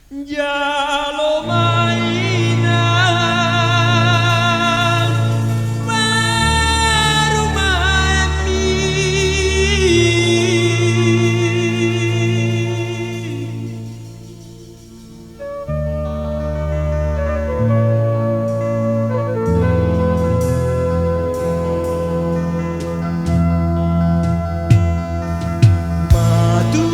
Jalo mainan baru mami. Madu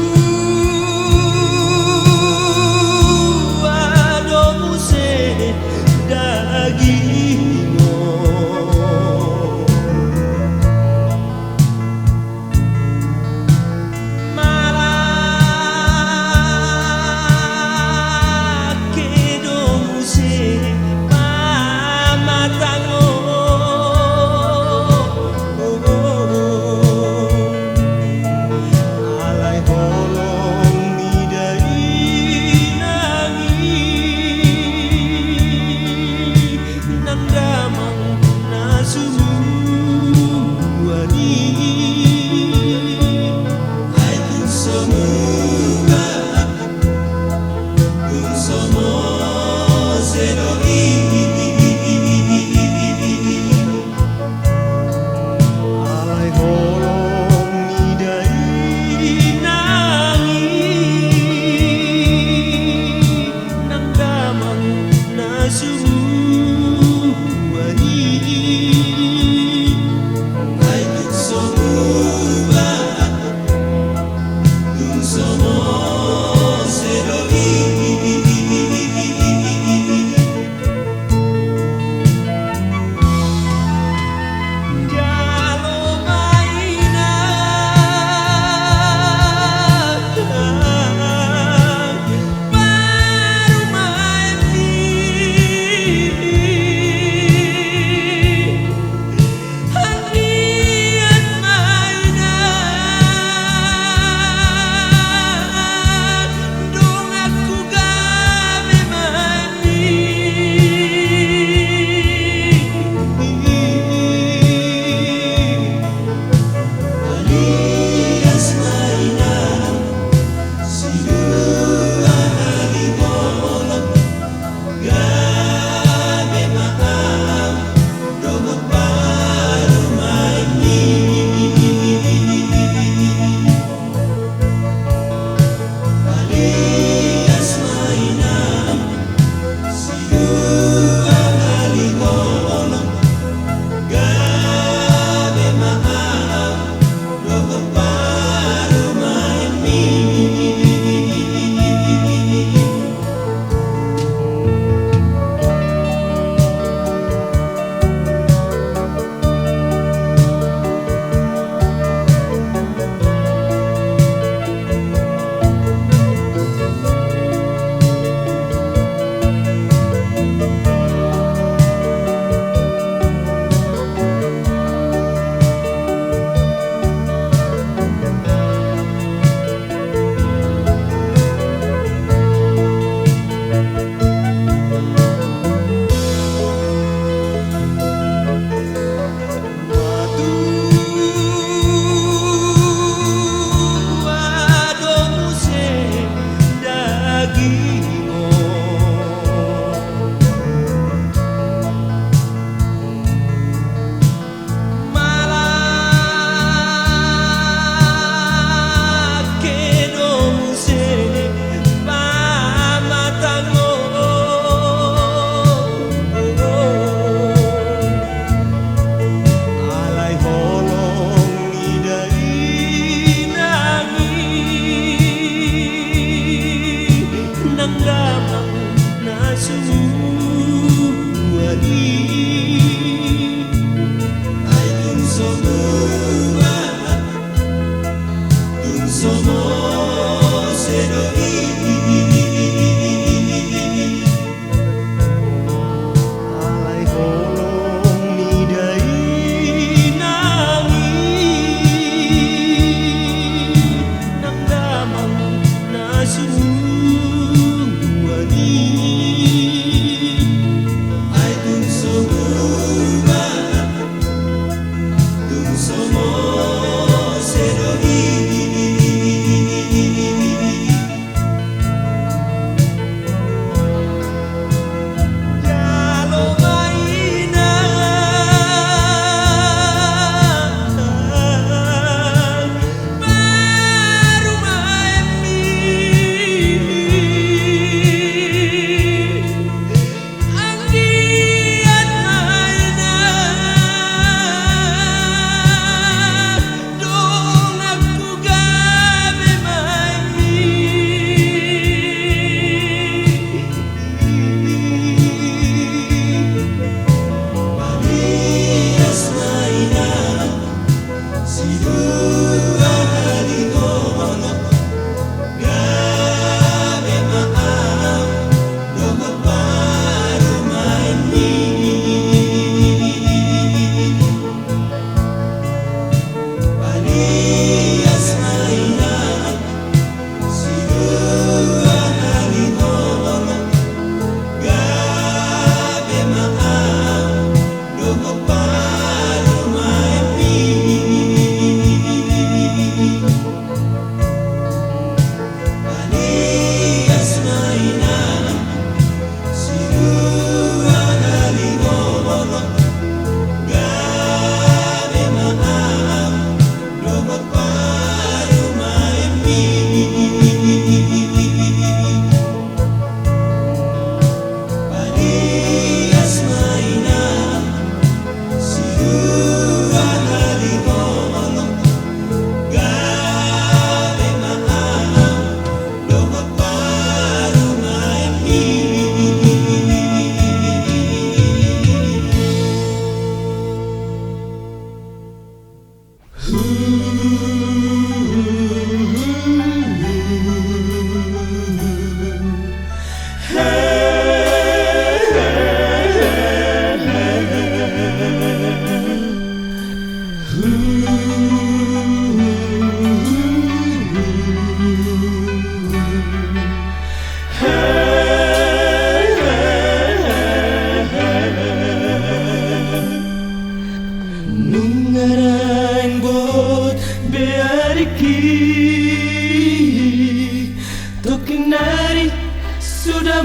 Somos heroínas.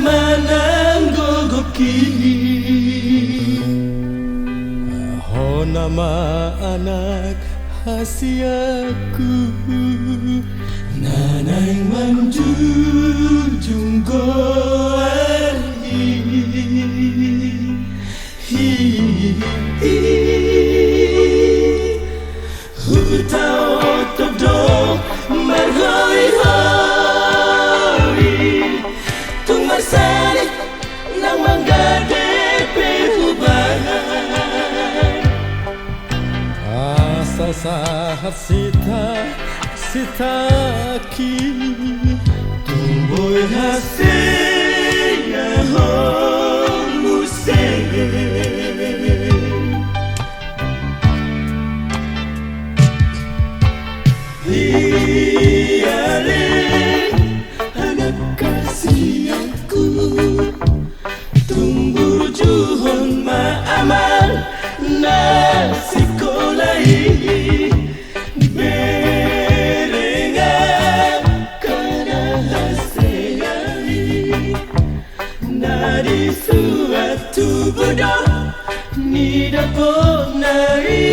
manang gogoki. Oh nama anak hasiaku, Nanay manjunjung goari. Hutao todong marhoi-hoi, tung marsalik ng manggade perubahan. asal sahat sitaki Tumboy hasilnya homuseng. Hialing anak kasih aku, tunggu juhon maamal na sikolai. Berengan kana haseyai, nadi suatu bodoh ni dapot nari.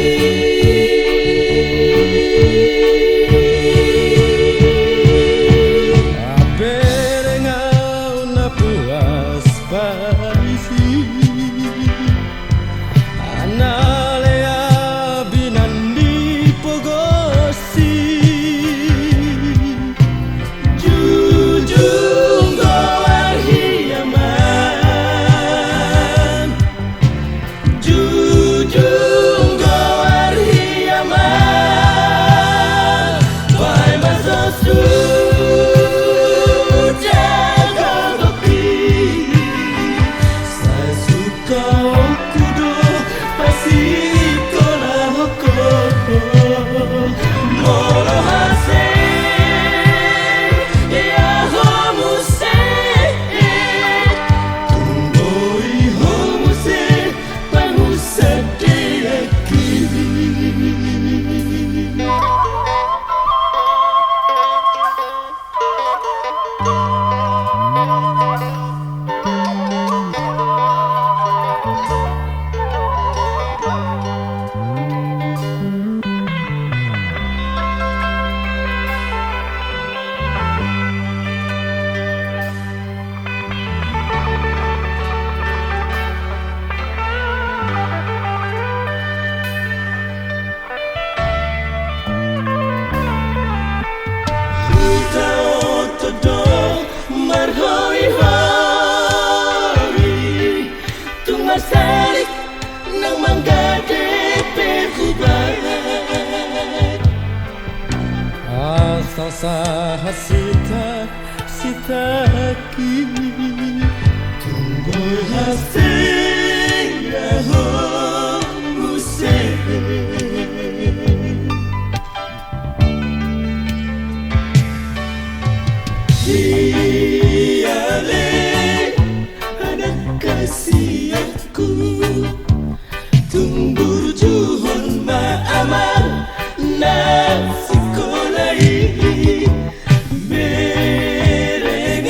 Salik ng manggade perubahan. asal sahat sitaki Tumboy hasilnya homuseng. Hialing anak kasih aku, tunggu juhon maamal na sikolai. Berengan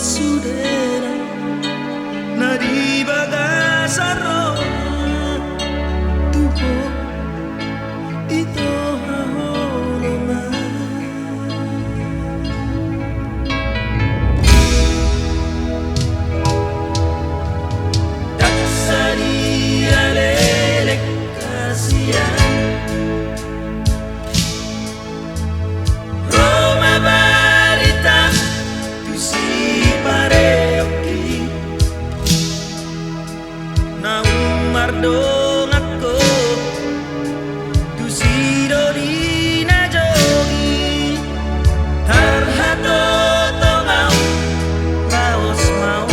sudera na di bagasaro tuho ito haholongan daksari alelek kasihan Roma barita tu si pareoki na umardong ako tu si dorina jogi tarhato tongau laos mau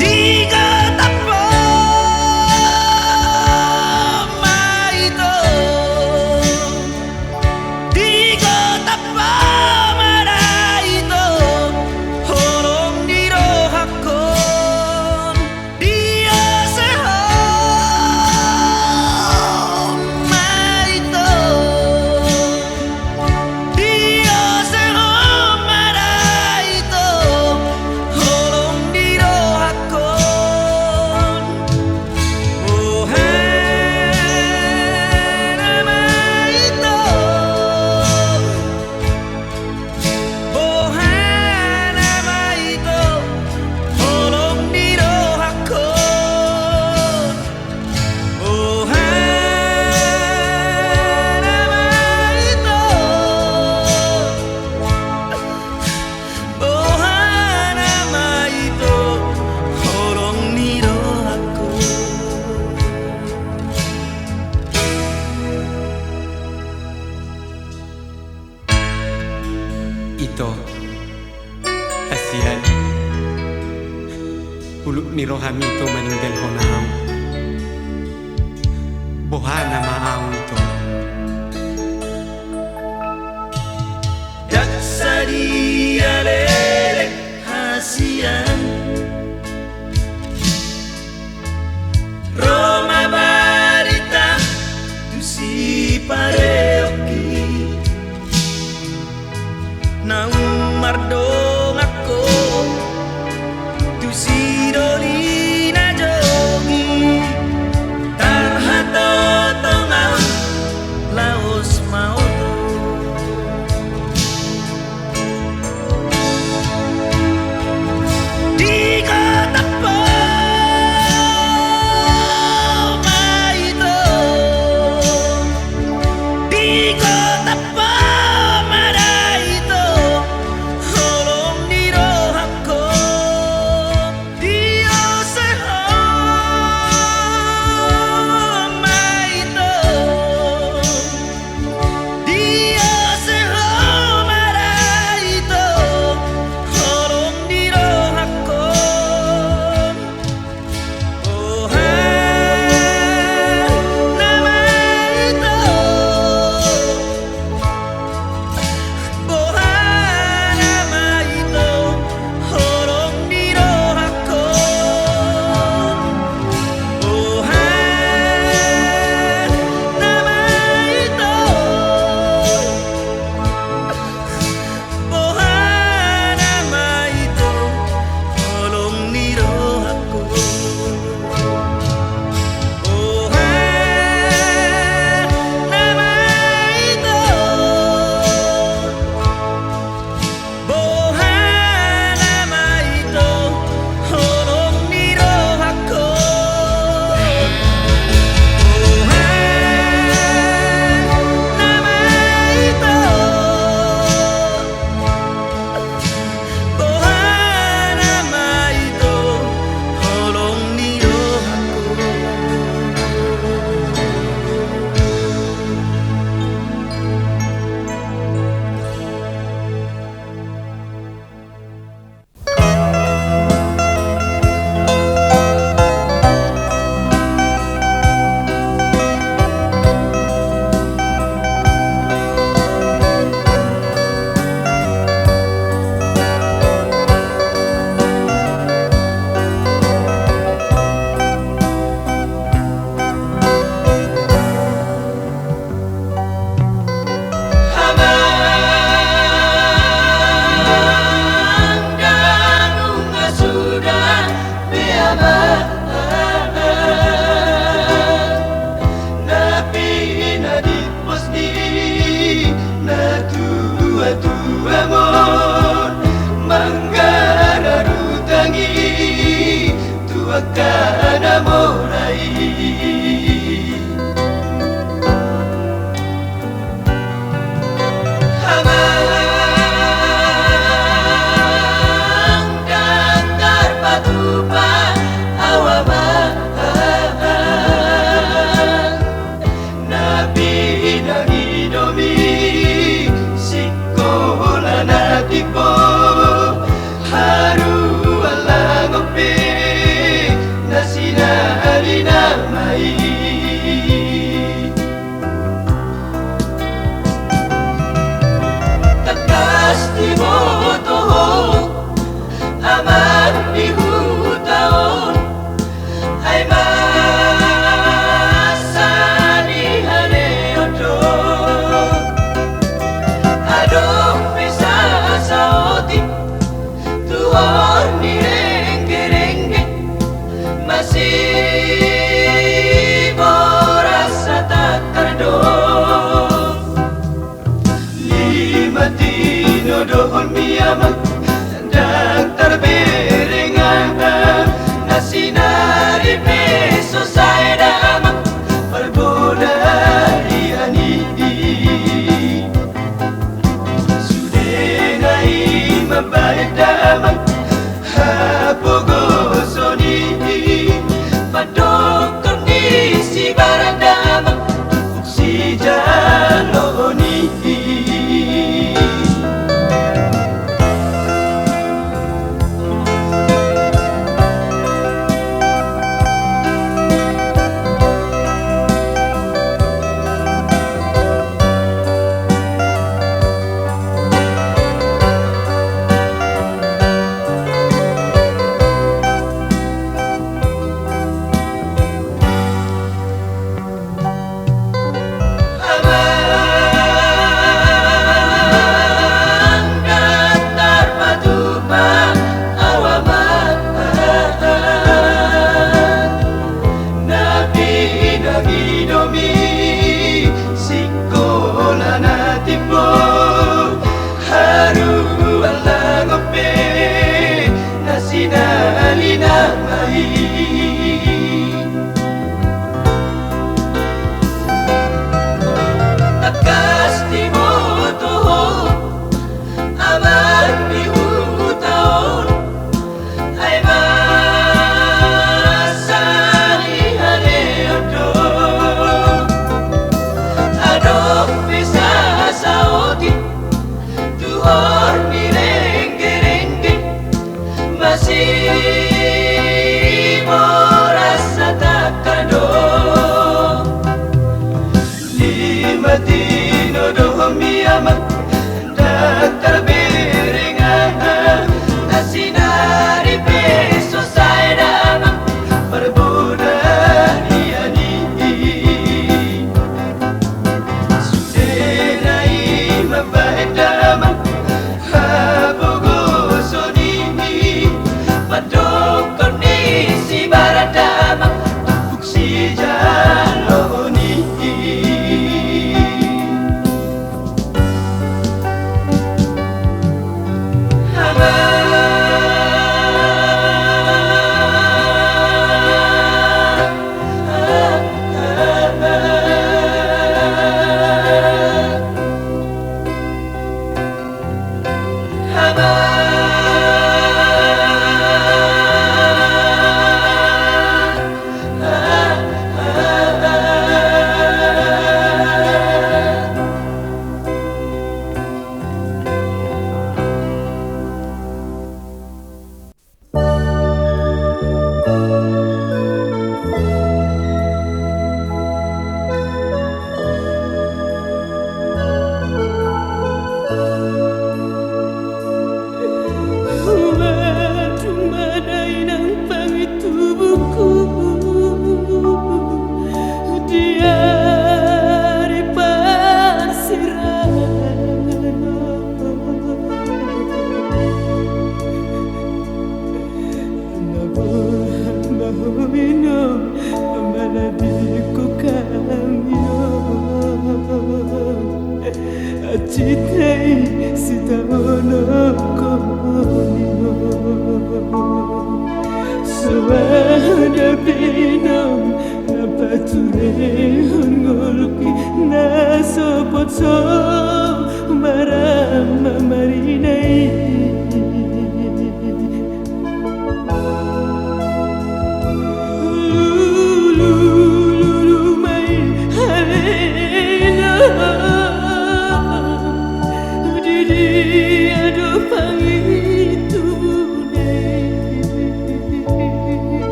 diga tapo maito diga tapo maraito horong diro hakon dia seho maito dia seho maraito horong diro hakon Bohana maito Bohana maito Holong diro hakon Bohana maito Bohana maito Holong diro hakon Ito kasihan puluk ni rohami ito meninggal honau bohana maau ito daksari alelek hasian Roma barita tu si pareoki na umardong ako tu si dorina jogi tarhato tongau laos mau diga tapo maito pohon miyamak dan terbiringan na sinari peso saya damak berbudari ani sudah nai membayar damak hapugo soni padok kondisi barat damak si jaloni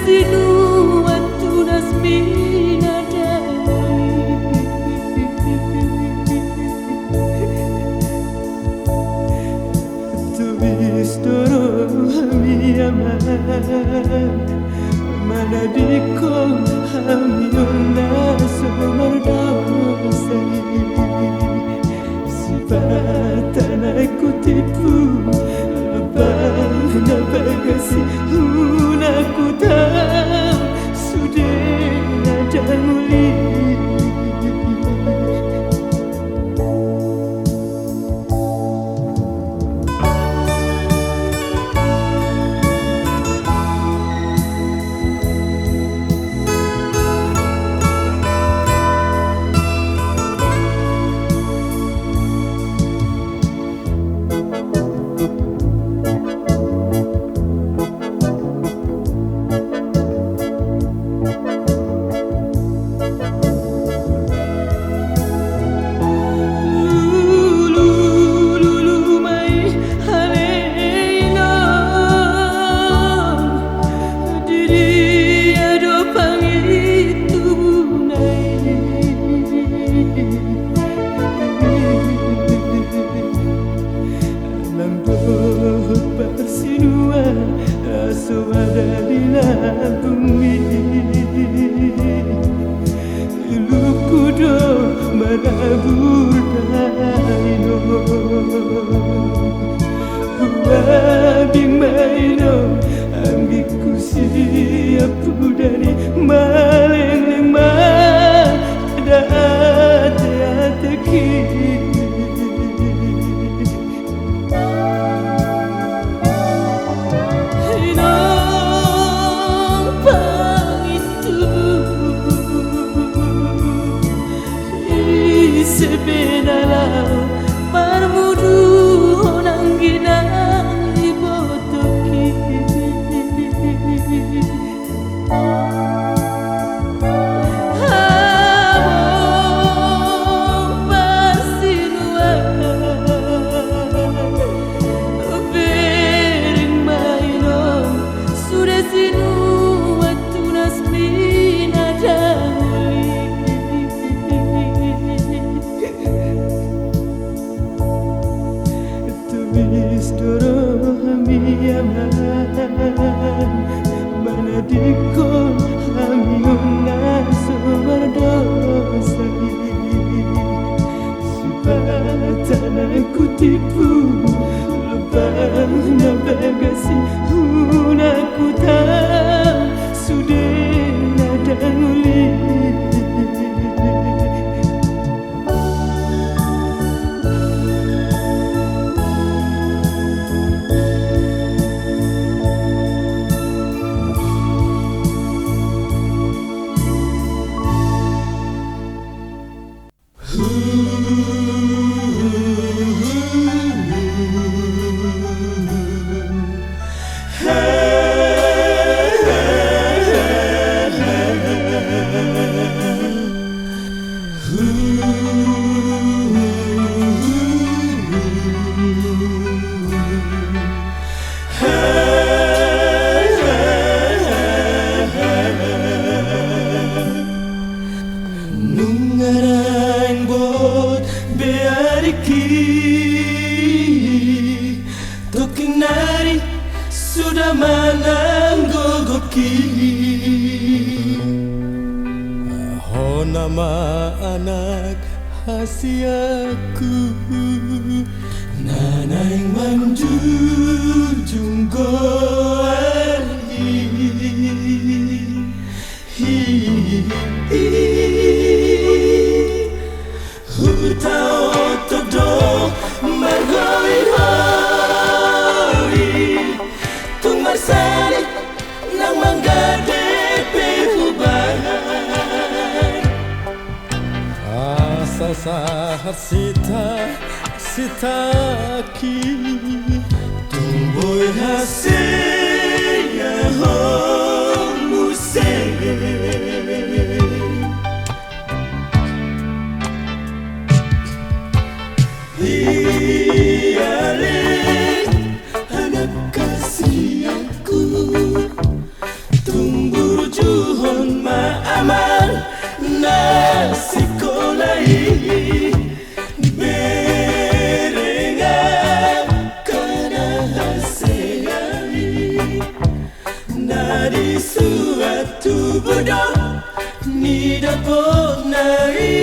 sinu waktu nasmina tulis doro hami aman mana dikong hami ona semerdosai sifatan aku tipu abang nabagasi aku tahu sudah ada muli nama anak hasiaku Nanay manjunjung goan Hutao todo margoi Tung marsali nang manggade pehuban Sahat sitaki Tumboy hasilnya homuse Hialin anak kasih aku Tumbuh na sekolai berengan kana hasilai na di suatu bodoh ni dapat nari.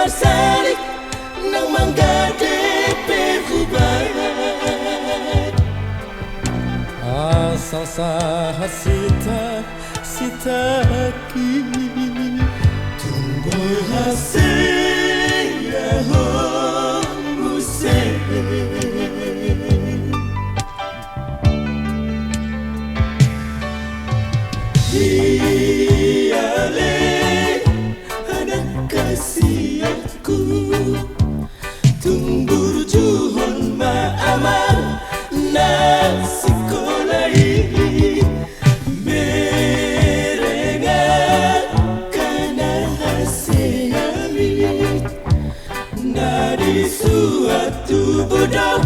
Salik nang manggade perubahan asal sahasita sitaki tumbuh hasil yahoo musik diale ada kasih tumbur juhon ma'amal na sekolai berengan kana hasilai na di suatu bodoh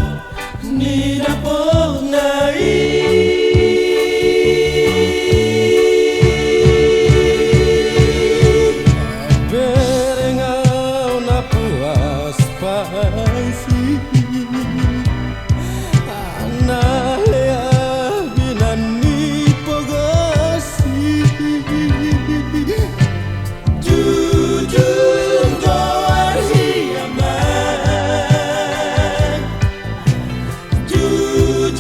ni dapat nai. Do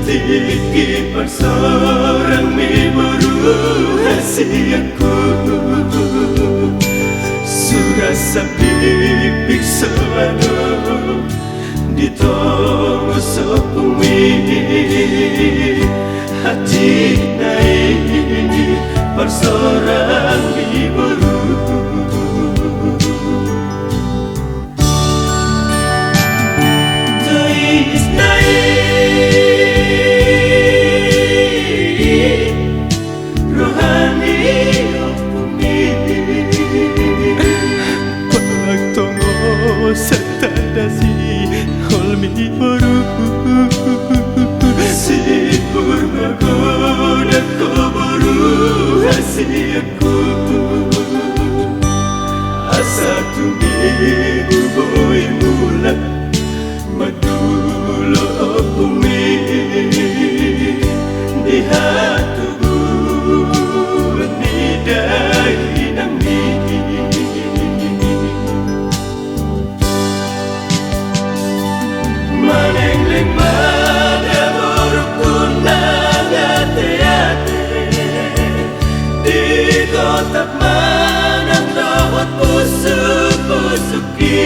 Tiki persorang mi buru hasiaku Surasa pipik selalu Ditongo sopumi Hati naik persorang mi buru Tuis naik rohani opumi Pagtongo sa tadasi holmi boru Sipur magoda ko boru hasiaku Asa tumibu boy mulat Madulo opumi Di hatubu Nidai nami Maneng-leng mana burukun nangate-ate Di kotak manang lawat pusuk-pusuki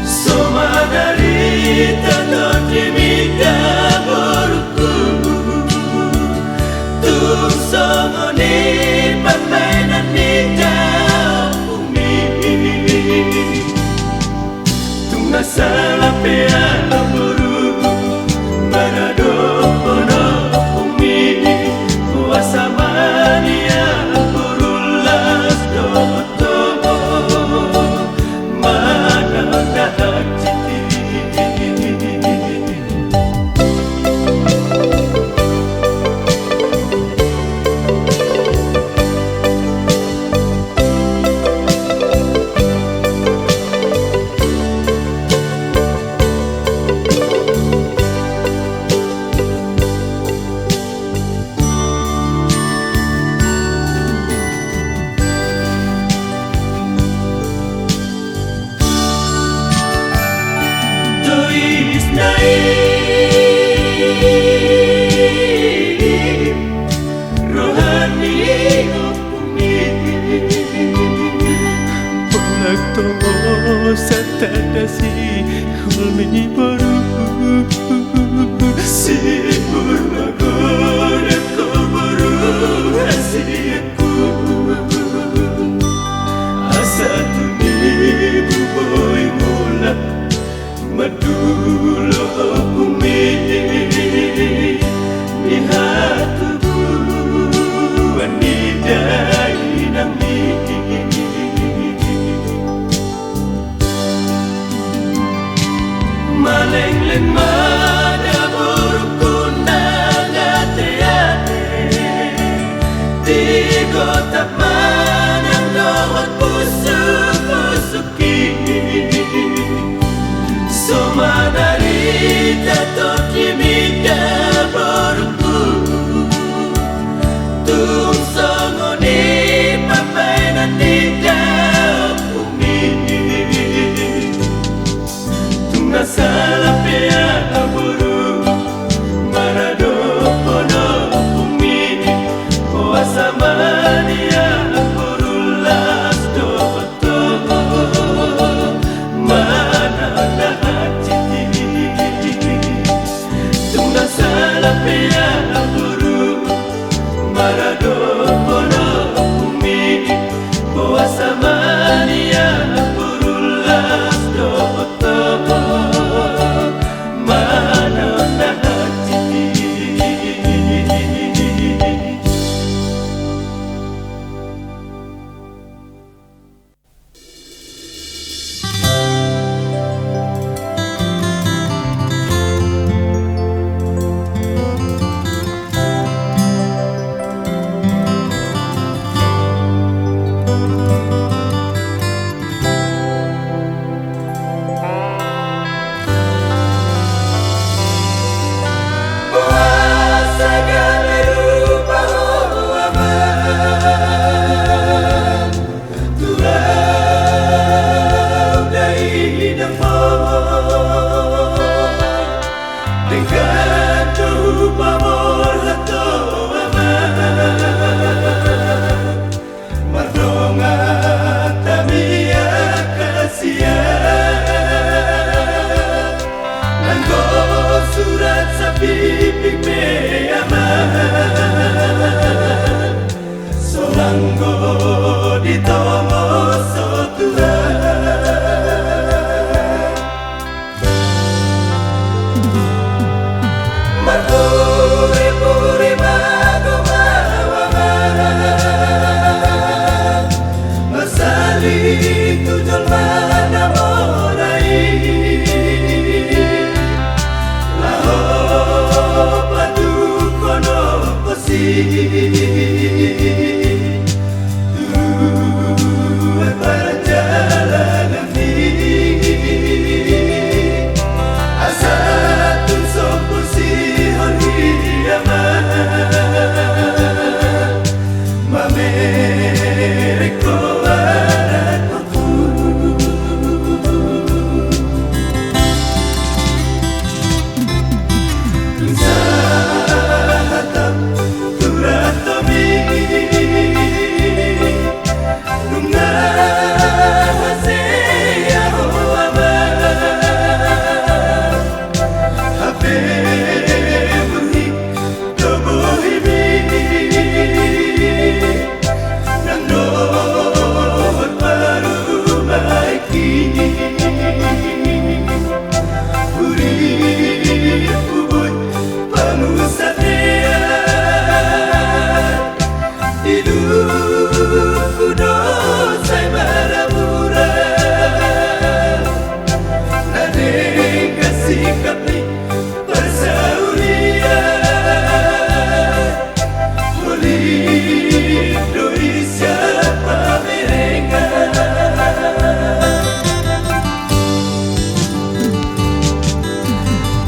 Soma dari tanah dimika burukku Tung songoni pamainan nida bumi Tung masalah piala buru Manado pono bumi Puasa mania burulas doto Mana dah citi Tuis naik rohani opumi Pagtongo sa tadasi holmi boru Sipur magoda ko boru hasiaku Asa tumibu boy mulat Madulo bumi Di hatubu Wanidai nami Maleng-leng mana burukun nangate-ate Di kotak manang lawat pusuk-pusuki Soma dari tato kimika burukku Tung songoni pamainan nida bumi Tung masalah piala buru Manado pono bumi Puasa mania burulas doto Mana dah citi Tung masalah piala buru Manado pono bumi Puasa mania burulas doto Mana dah citi Nanggo surat sapi pipe aman Solanggo ditomo soturan Marpure-pure mago mawaman Masali tujol mana morai Laho padu kono posi Tuwe para jalan ini Asatun sopusi holi aman Mamereko anakku Sahatam turatomi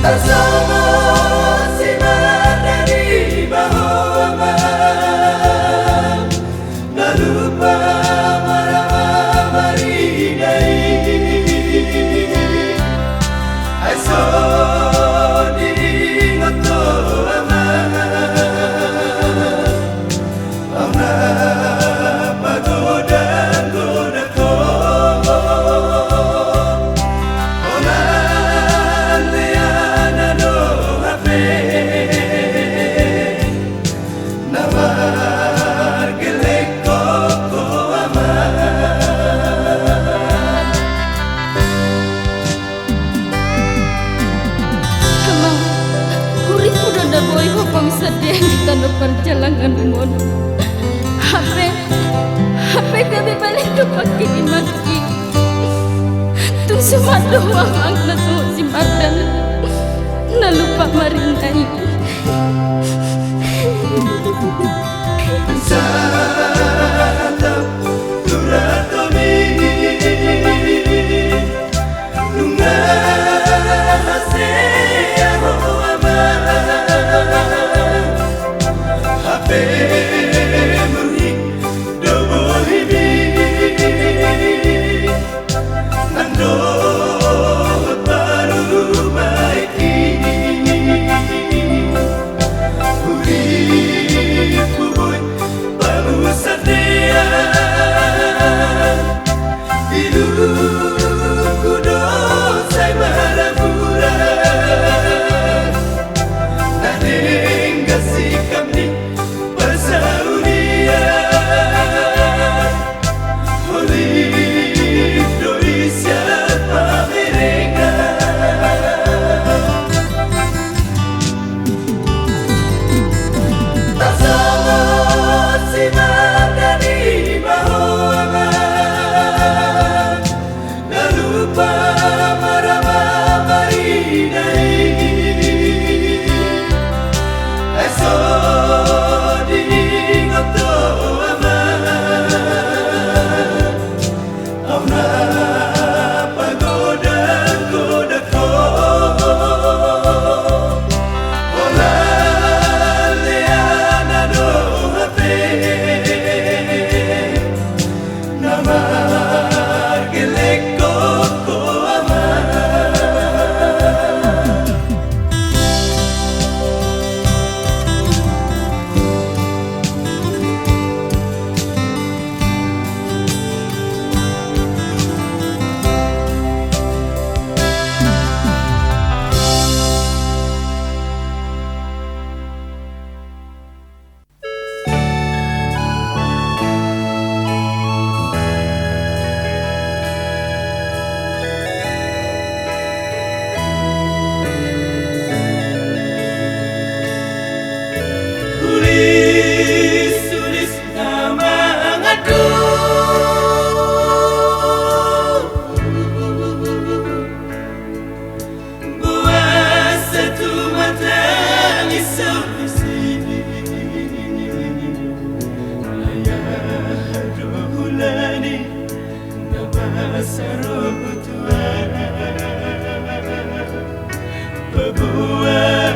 Bersama sinar dari bahaman Tak lupa marah maridai Aiso diri ngoto aman Auna pagoda godako Sedih kita depan jalangan mon HP kami balik ke pagi dimaki Tung semua doang angna tuh si Mardan Na lupa marinai Sahatam turatomi Lunga hasea hoa Murik dobo hibi Nando baru maiki Pebuah,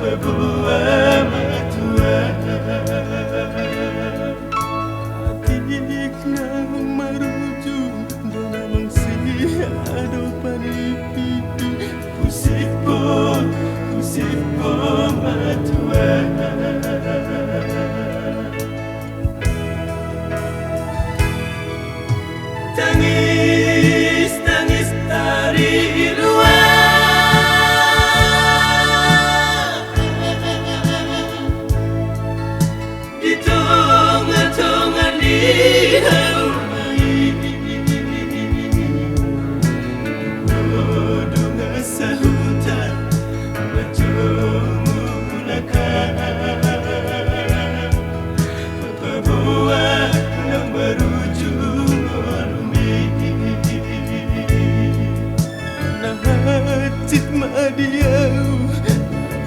pebuah matua. Adik nang maruju donamang siya adopani. Kusipon, kusipon matua. Tangis, tangis dari luar, di tengah-tengah di haumai, dunga sahutan macam-macam pebuah yang berujung Cit madiau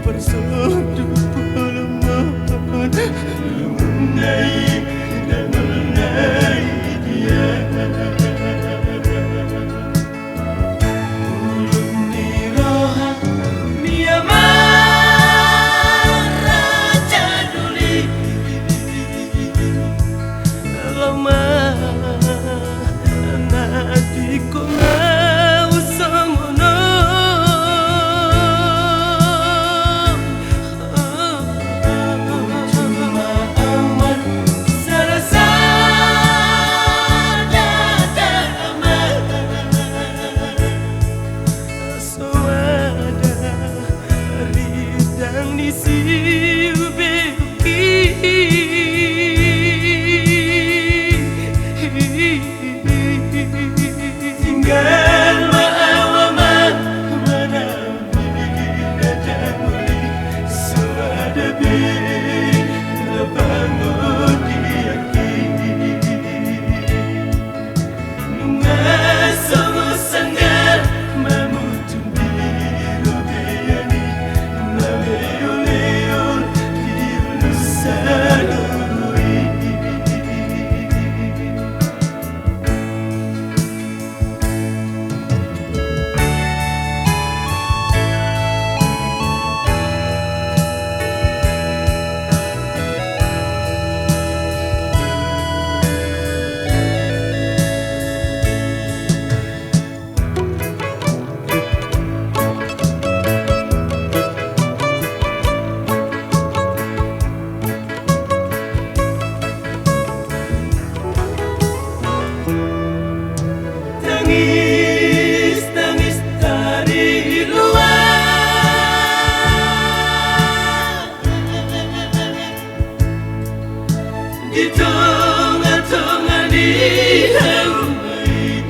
persodu peleman naik dan naik dia. Ulun ni roha miamar raja duli. lama nadiku mau sangono Cuma aman serasa datang aman. Soada ridang di siu beuki Tinggal maawaman mana bila damuli suada bila bangun diyakini nungasong sanggar mamutun biru biyani nawe uleon diulusan Tangis, tangis dari luar, di tengah-tengah di haumai,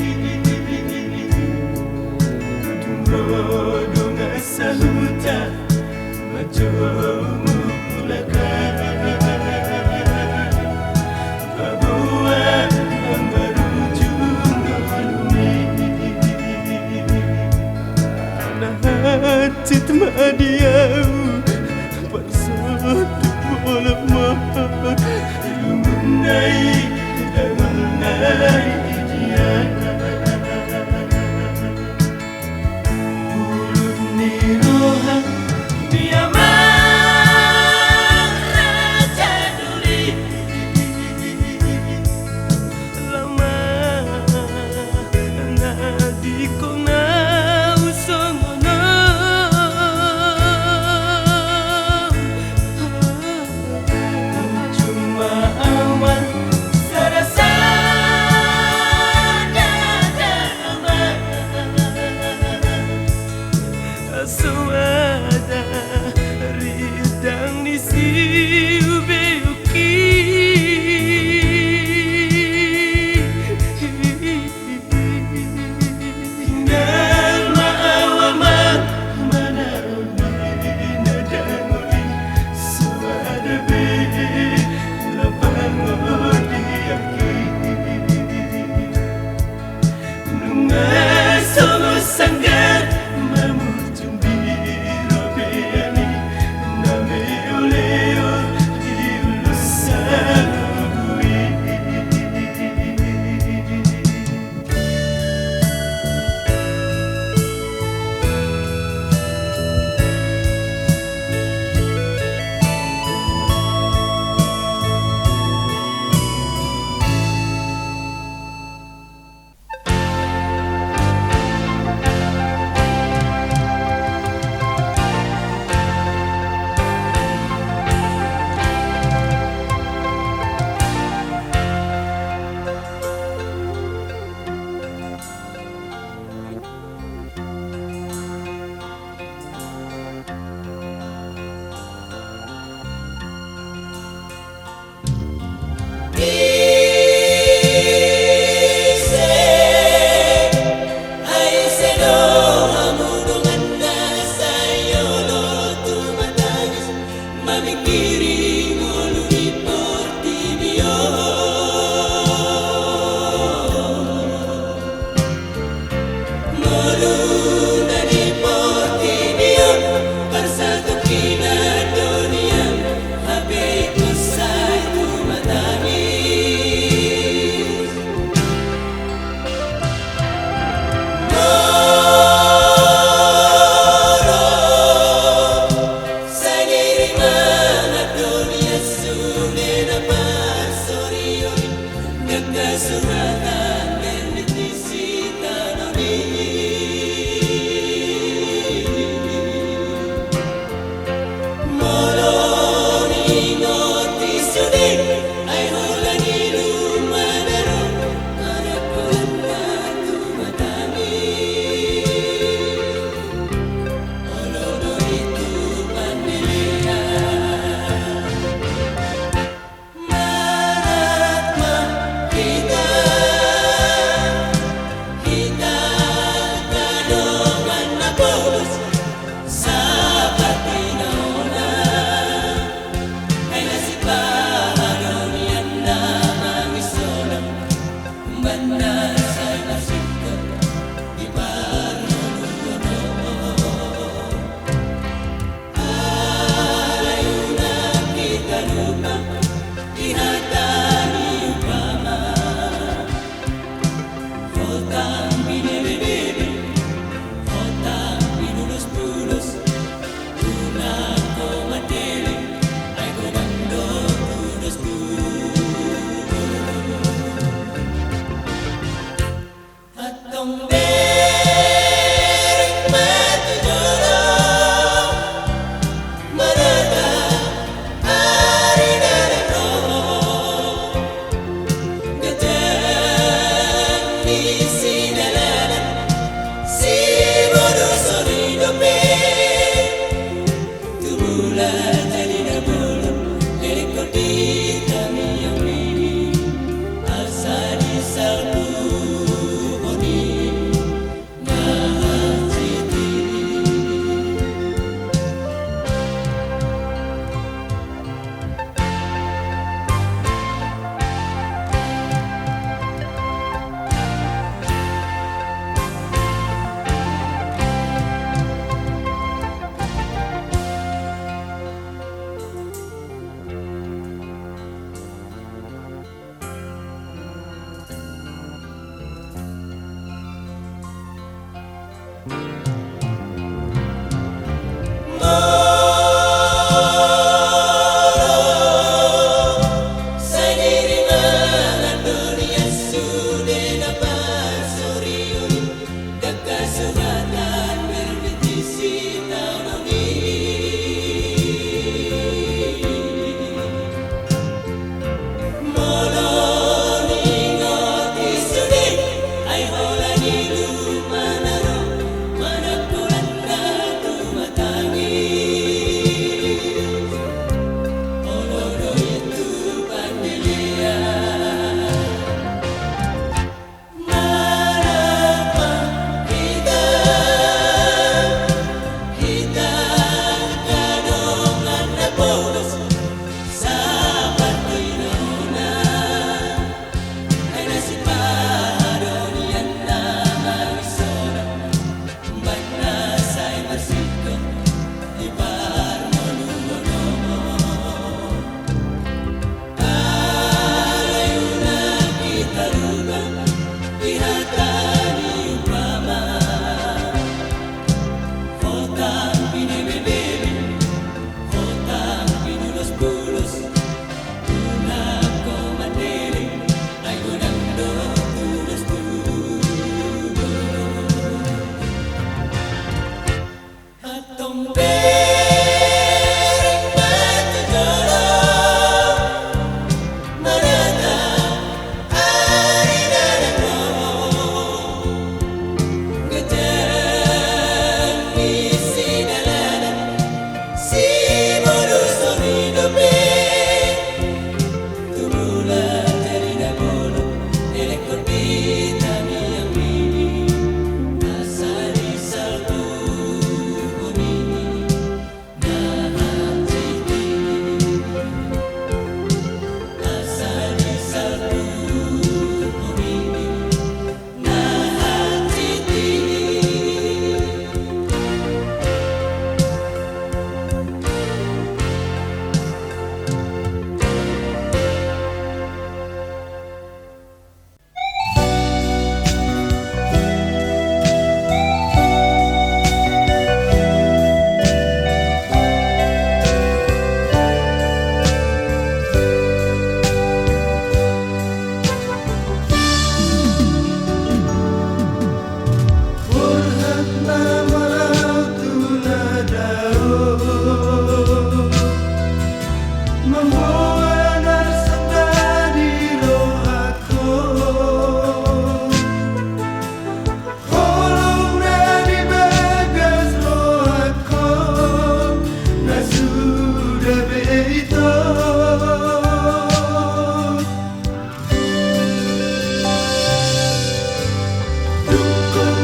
dunga sahutan macam mulakan pebuah yang berujung Cit madiau persodu peleman naik dan naik dia. Ulun ni roha miamar raja duli. lama nadiku mau sangono Cuma aman serasa datang aman. Soada ridang di siu beuki Tinggal maawaman mana bina damuli suada bila bangun diyakini nungasong sanggar mamutun biru biyani membawa nasanda di rohaku. Holong dari bagas rohaku, na sudah beito. Dukun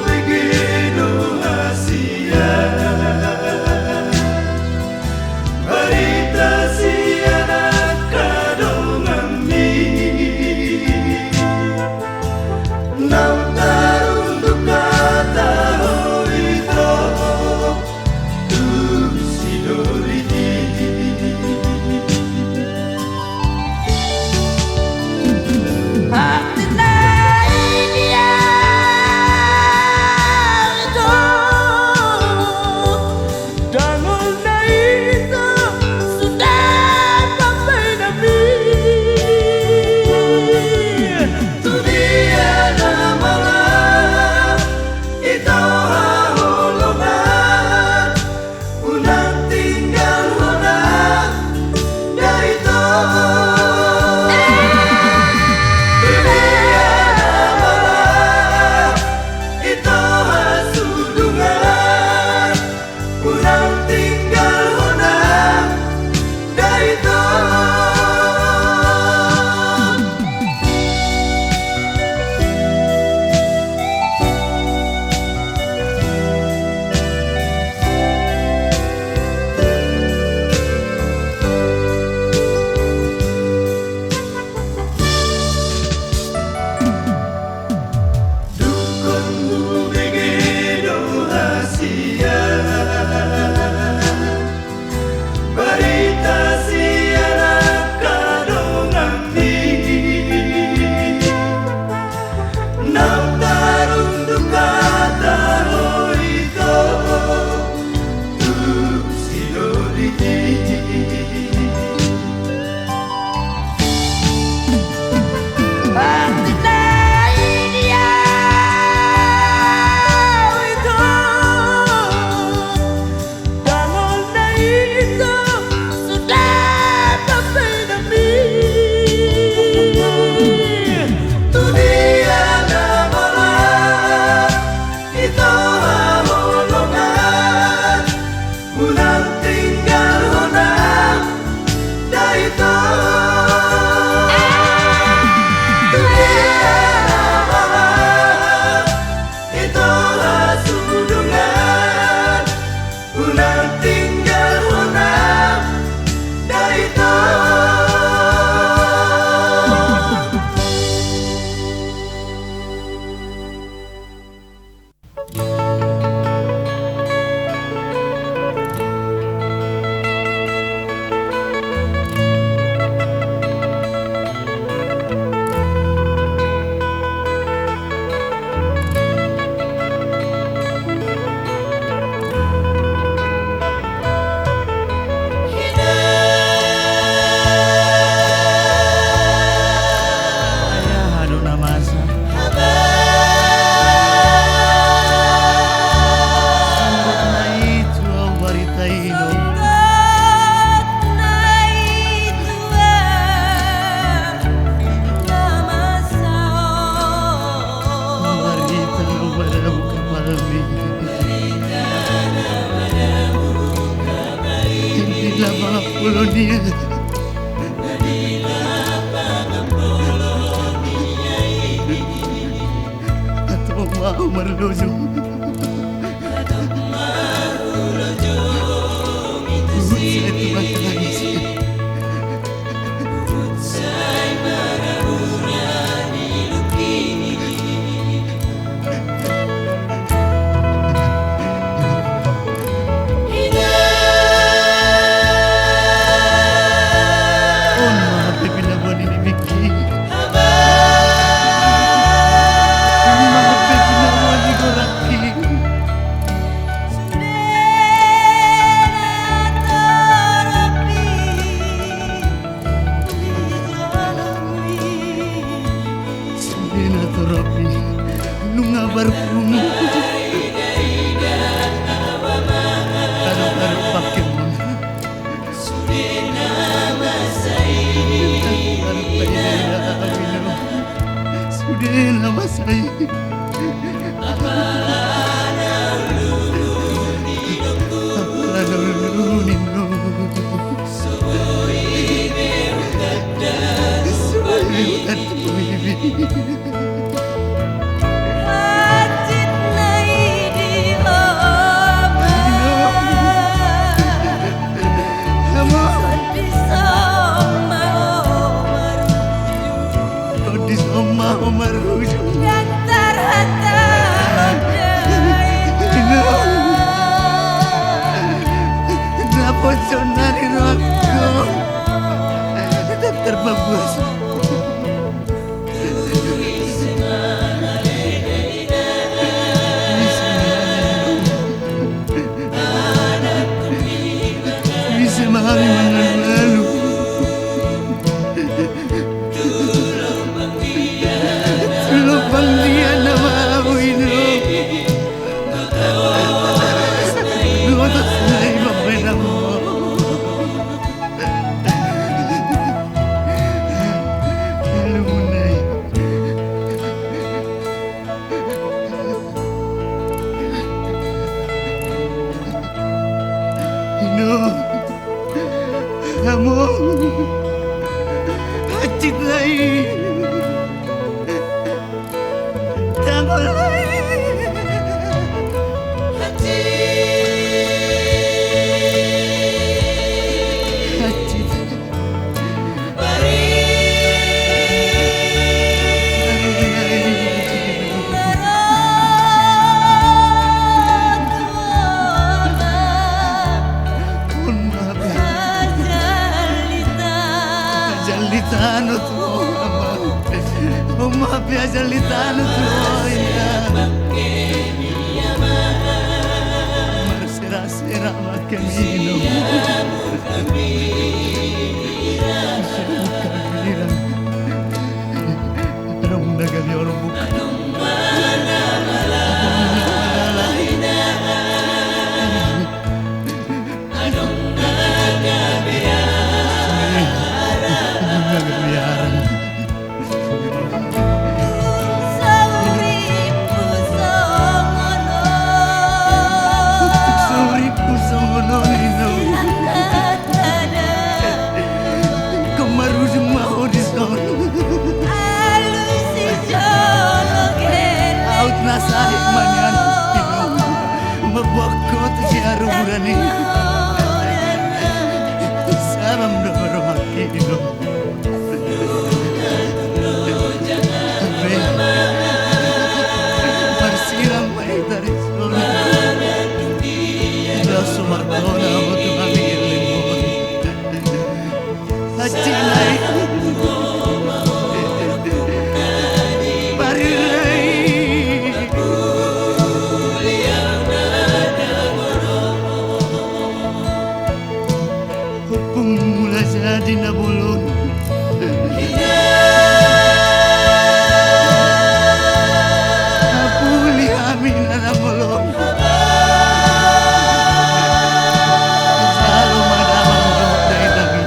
begitu hasia, barita siana kadongambi, nam tarung duka tahu itu tu sidoriti. Tu dia namalah itu haholongan, unang tinggal honang dah itu. Tu dia namalah itu hasudungan, unang tinggal honang dah itu. Dukunmu begitu hasia, barita siana kadongambi, nam tarung duka tahu itu tu sidoriti. Tu dia namalah itu haholongan, unang tinggal honang dah itu. Tu dia namalah itu hasudungan, unang tinggal honang dah itu. Atau mau merluju, saya telah tangis. Orang sonarin aku. Tetap terbagus. Bisa memahami mana lalu. Lubang dia nama aku hidup. Lutas naik membenamu. Lunai. Hidup. Kamu hati lain. Tangan lain. Hati. Jalitano tu Oma pia jalitano tu Marsera sera makamino Anong nagali orang buka Nasahit manyan inom mabakot siya rumurani saram doro hakinom marsiram may tarisol ila sumartona mo tumamil limon hacilay mula jadi nabulon Napuli amin na nabulon Salo madamang dokay lagi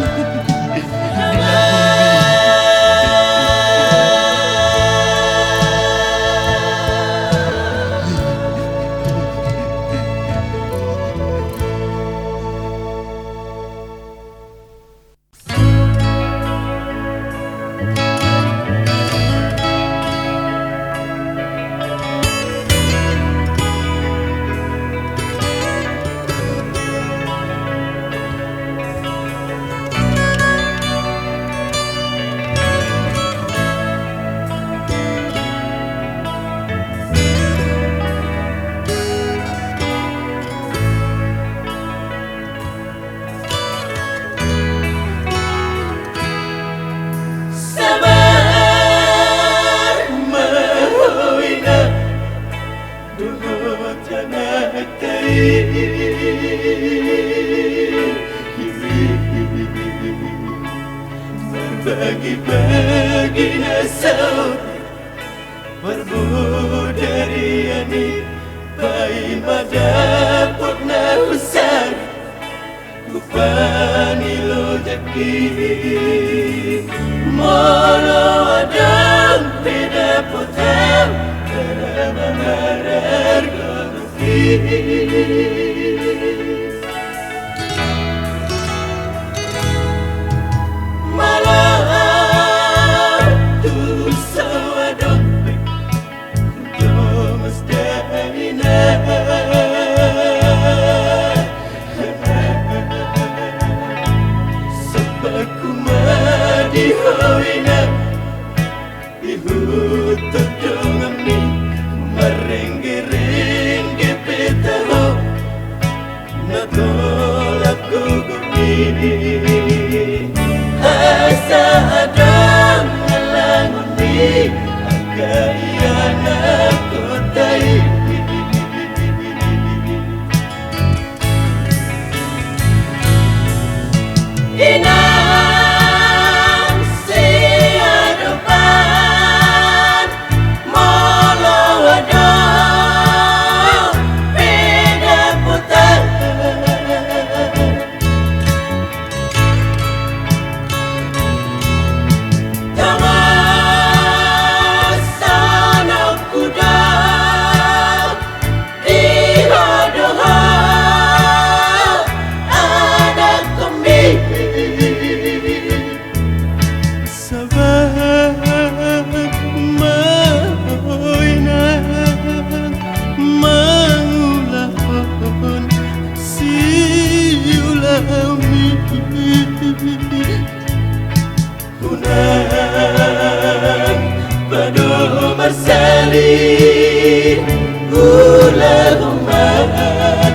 Bagi-bagi nasab Berbudariani Pai madapot na husan Kupani lo jaki Molo adang pidapotam Karama marar goruki Natolak ko Asa adang ngalanguni Agayana kotai Inang siadupan Molo adang Beda putar Ulah umat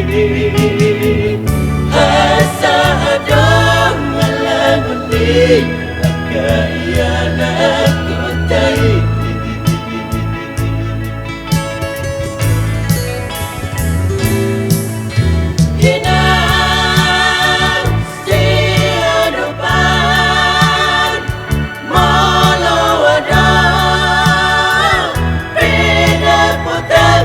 meringgi-ringgi Asa adang ngalanguni Agayana kotai Inang siadupan Molo adang Beda putar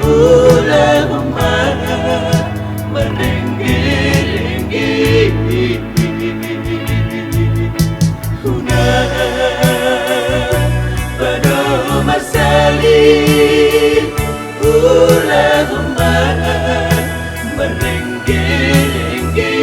Ulah umat meringgi-ringgi Pada Marsali Ulah umat meringgi-ringgi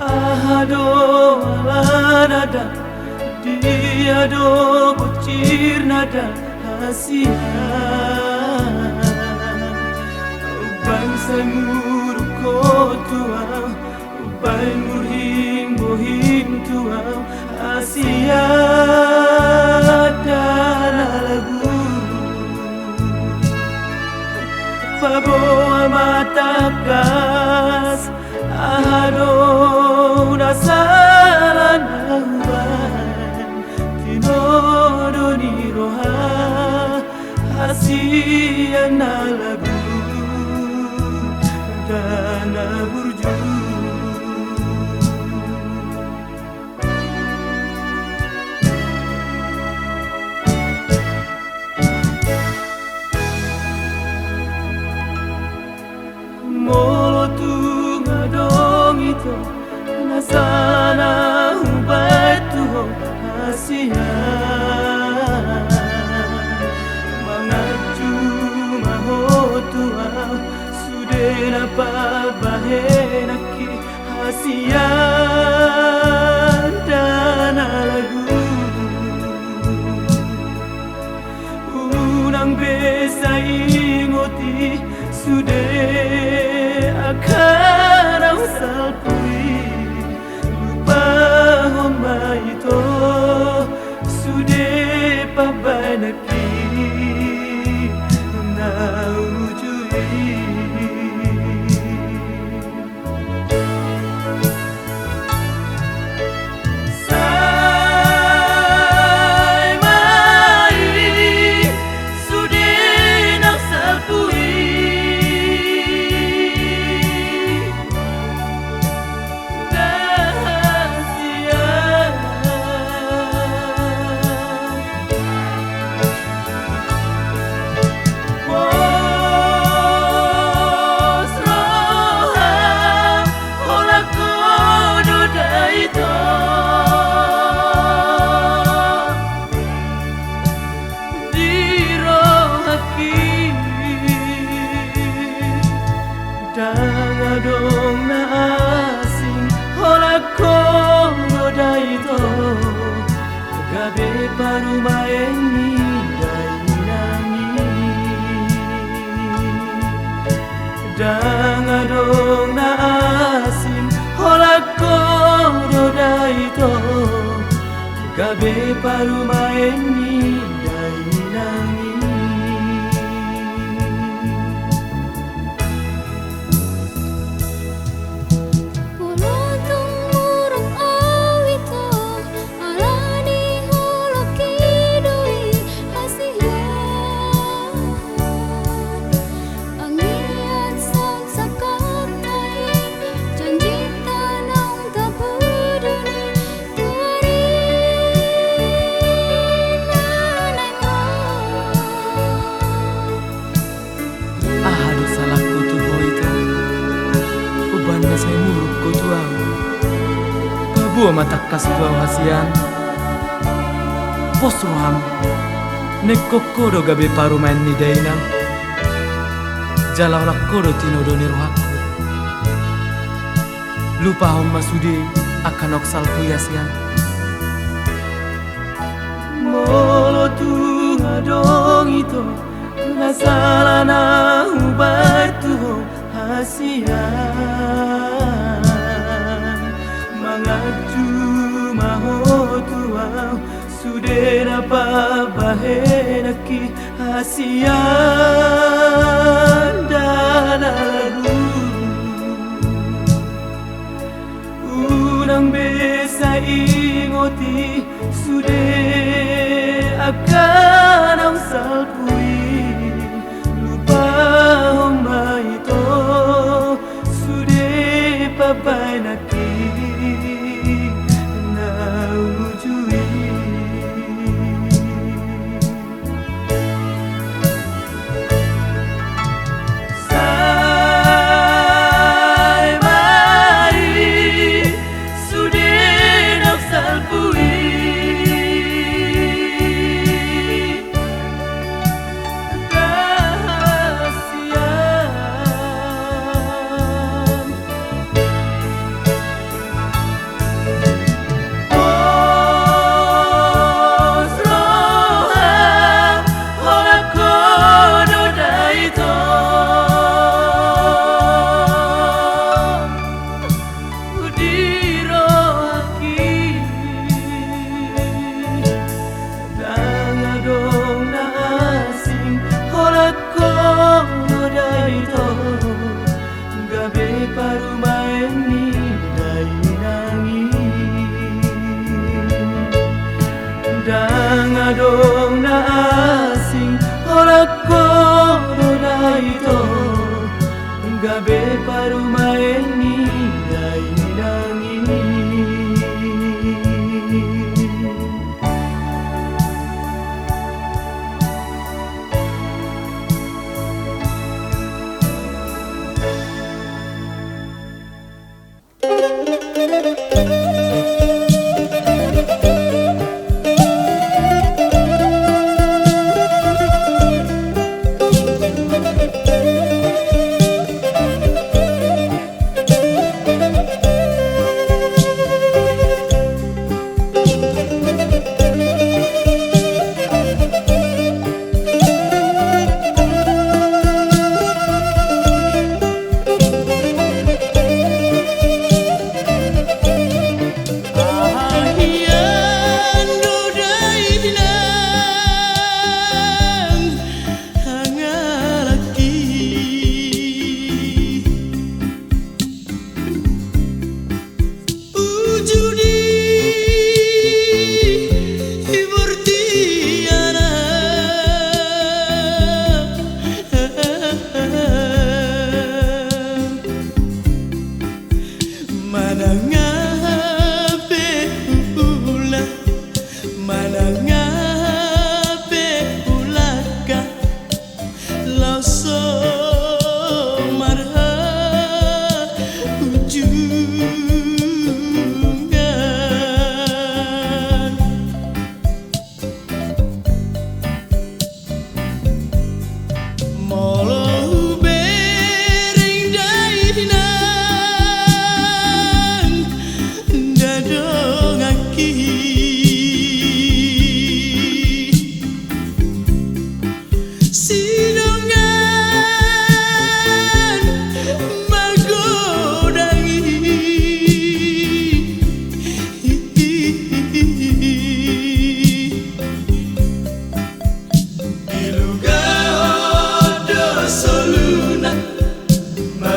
Ahado ala nada dia do kucir nada hasian bangsa muru kotua ubai murhim bohim tua Asia lagu Paboa matakas ahado nasalan nahuan tinodo ni roha Asia lagu ito na sana hubad tuho hasiyan mga jumahotua sudena pabahe naki hasiyan dan lagu unang besa ingoti sude akan ang salpui lupa homa ito sude pabanaki na ujui Dangadong na asing holako noda ito gabi parumaeng ni dainangi Dangadong na asing holako noda ito gabi parumaeng ni dainangi Saya muruk ko tuaw Pabuwa matakas tuaw hasian Posroham Nekokoro gabi parumain ni dainang Jalawlak koro tinodo ni rohakku Lupa hong masudi akan oksal ku yasian Molo tu ngadong ito Nasala na ubat tuho hasian mga jumahotua sudena pabahe naki hasian dan lagu unang besa ingoti sude akan ang salpui lupa homa ito sude pabai naki na ujui sai mai sude nak salpui Dangadong na asing orak ko na ito gabi parumain ni dainangi Thank you.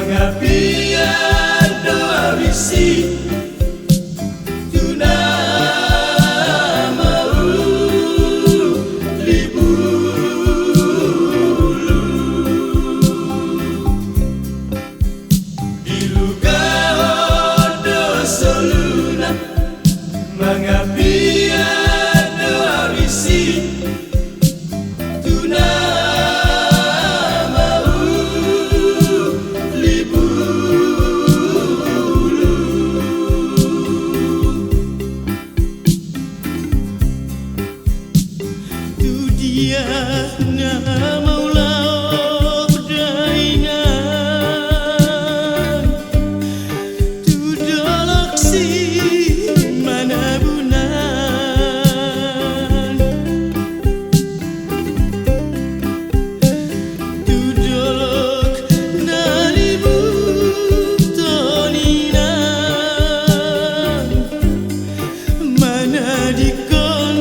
Mengapian doa misi Tuna mau libulu Iluga odo soluna Mengapian doa misi Tuna dia na maulah dainan tu dolok si mana bunan tu dolok nalibu toninan mana dikon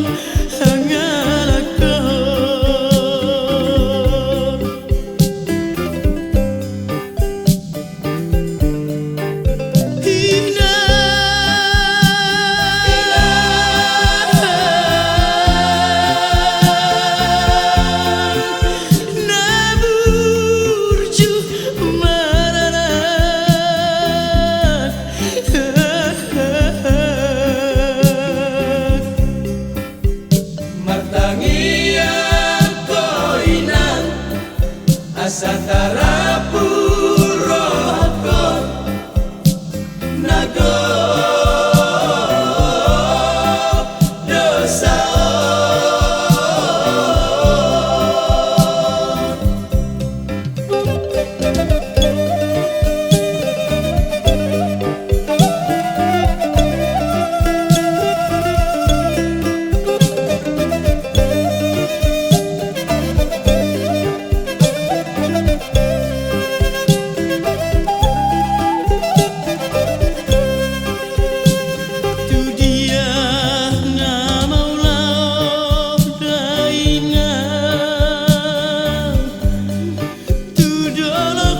Satara puroko nago dosa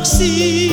see